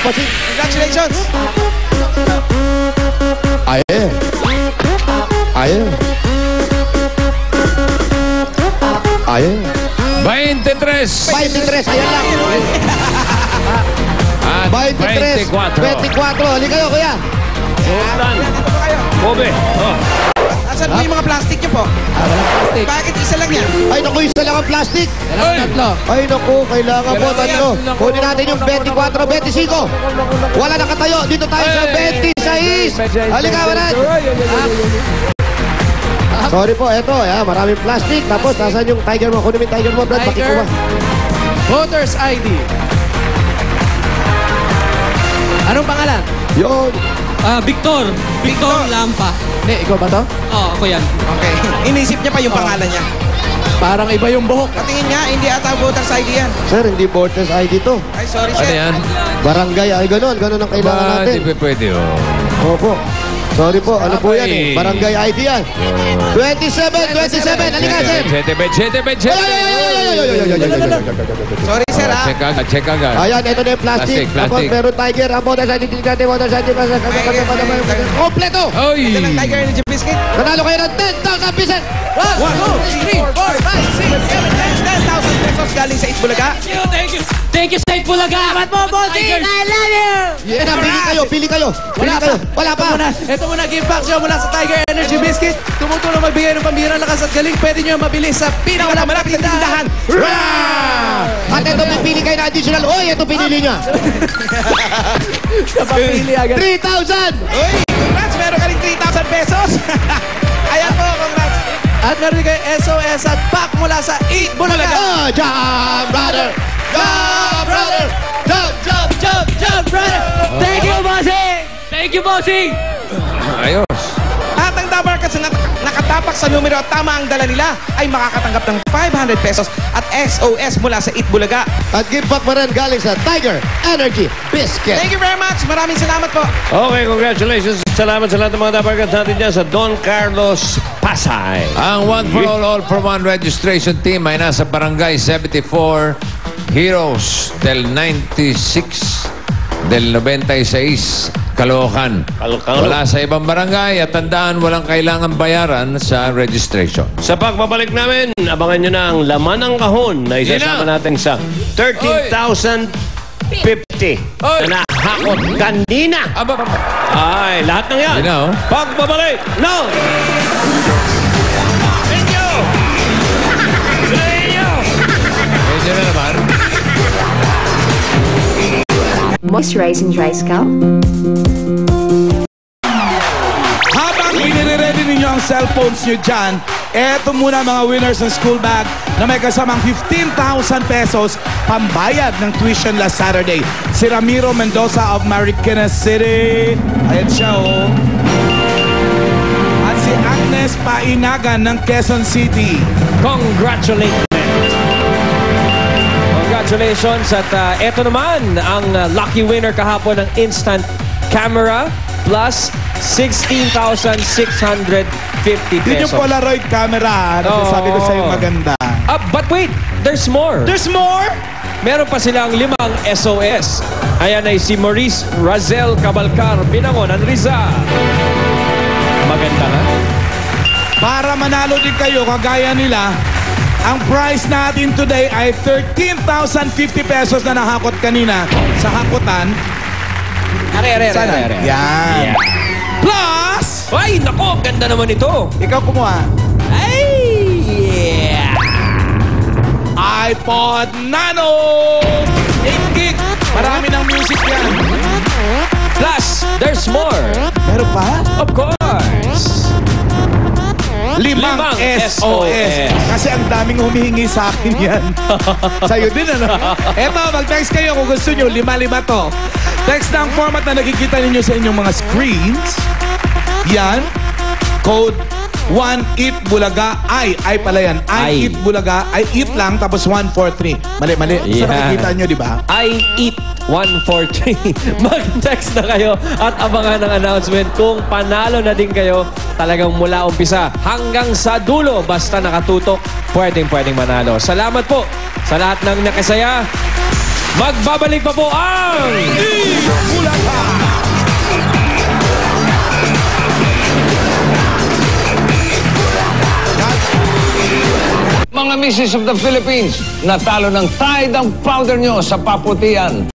Bossing. Congratulations! Ayan. Ayan. Ayan. 23. 23, ayan lang. At 23, 24. Halika kayo, kuya. Sultan. Kobe. Oh. Asan po yung mga plastic niyo po? Walang plastic. Bakit isa lang yan? Ay, naku, isa lang ang plastic. Kailangan tatlo. Ay, naku, kailangan po tatlo. Kunin natin yung 24, 25. Wala na katayo. Dito tayo sa 26. Halika, wala. Sorry po, eto. Maraming plastic. Tapos, nasaan yung tiger mo? Kunin mo yung tiger mo, Brad. Tiger. Pakikuha. Voters ID. Anong pangalan? Yun. Victor. Victor Lampa. Hindi, ikaw ba to? Oo, ako yan. Okay. Inisip niya pa yung pangalan niya. Parang iba yung buhok. Patingin nga, hindi ata voters ID yan. Sir, hindi voters ID to. Ay, sorry, Ano sir. yan? Barangay. Ay, ganun. Ganun ang kailangan Ba, natin. di pa pwede, oh. Opo. Sorry po. Ano po yan eh? Abay. Barangay ID yan. 27. Halika, sir. Sorry, sir, ha? Check agad. Ayan, ito na yung plastic. Plastic. Tapos meron tiger. Ang voters ID. Voters ID. Kompleto. Oy! Ito ng Tiger Energy Biscuit. Nanalo kayo ng 10,000 pieces. 1, 2, 3, 4, 5, 6, 7, 10,000 pesos galing sa Itbulaga. Thank you. Thank you, State Bulaga. Salamat po, bossing. I love you. Yan na, pili kayo. Wala pa. Ito muna, give back show mula sa Tiger Energy Biscuit. Tumutulong magbigay ng pambihirang lakas at galing. Pwede nyo mabili sa pinakamalapit na tindahan. At ito, may pili kayo na additional. Oy, ito pinili niya. Napapili agad. 3,000. Uy, congrats, meron ka rin 3,000 pesos. Ayan po, congrats. At meron din kayo SOS at pack mula sa Itbulaga. Oh, jump, brother. Jump, brother. Jump, brother. Thank you, bossing. Thank you, bossing. Ayos. At ang Dabarkats na nakatapak sa numero at tama ang dala nila ay makakatanggap ng 500 pesos at SOS mula sa Itbulaga. At give back pa rin galing sa Tiger Energy Biscuit. Thank you very much. Maraming salamat po. Okay, congratulations. Salamat sa lahat ng mga dabarkats natin dyan sa Don Carlos Pasay. Ang One for All for One registration team ay nasa Barangay 74 Heroes del 96 del 96 Caloocan. Wala sa ibang barangay at tandaan walang kailangan bayaran sa registration. Sa pagbabalik namin, abangan nyo na ang laman ng kahon na isasama natin sa 13,050 na nahakot kanina. Ay, lahat ng yan. Yun na, oh. Pagbabalik now! Thank you! Thank you! Medyo na naman. Moisturizing dry scalp. Habang inire-ready ninyo ang cellphones nyo dyan, eto muna mga winners ng school bag na may kasamang 15,000 pesos pambayad ng tuition last Saturday. Si Ramiro Mendoza of Marikina City. Ayan siya, oh. At si Agnes Painagan ng Quezon City. Congratulations at eto naman ang lucky winner kahapon ng instant camera plus 16,650 Yun yung pesos. Polaroid camera. Sabi ko sa'yo maganda. But wait, there's more. There's more? Meron pa silang 5 SOS. Ayan ay si Maurice Razel Cabalcar, Binangonan, Rizal. Maganda nga. Para manalo din kayo, kagaya nila, ang prize natin today ay 13,050 pesos na nahakot kanina sa hakutan. Sana. Yan. Plus! Ay, nako, ganda naman ito. Ikaw kumuha. Ay, yeah. iPod Nano! 8 gig. Marami ng music yan. Plus, there's more. Meron pa? Of course. 5 SOS. Kasi ang daming humihingi sa akin yan. Sa'yo din, ano? Eto, mag-text kayo kung gusto nyo. 5 to. Text na ang format na nakikita ninyo sa inyong mga screens. Yan. Code 1EAT Bulaga. Ay pala yan. I Eat Bulaga. I Eat lang, tapos 143. Mali. Sa nakikita nyo, di ba? I Eat 143. Mag-text na kayo at abangan ng announcement kung panalo na din kayo talagang mula umpisa hanggang sa dulo. Basta nakatutok, pwedeng manalo. Salamat po sa lahat ng nakasaya. Magbabalik pa po ang mga Mrs. of the Philippines, natalo ng Tide ang powder nyo sa paputian.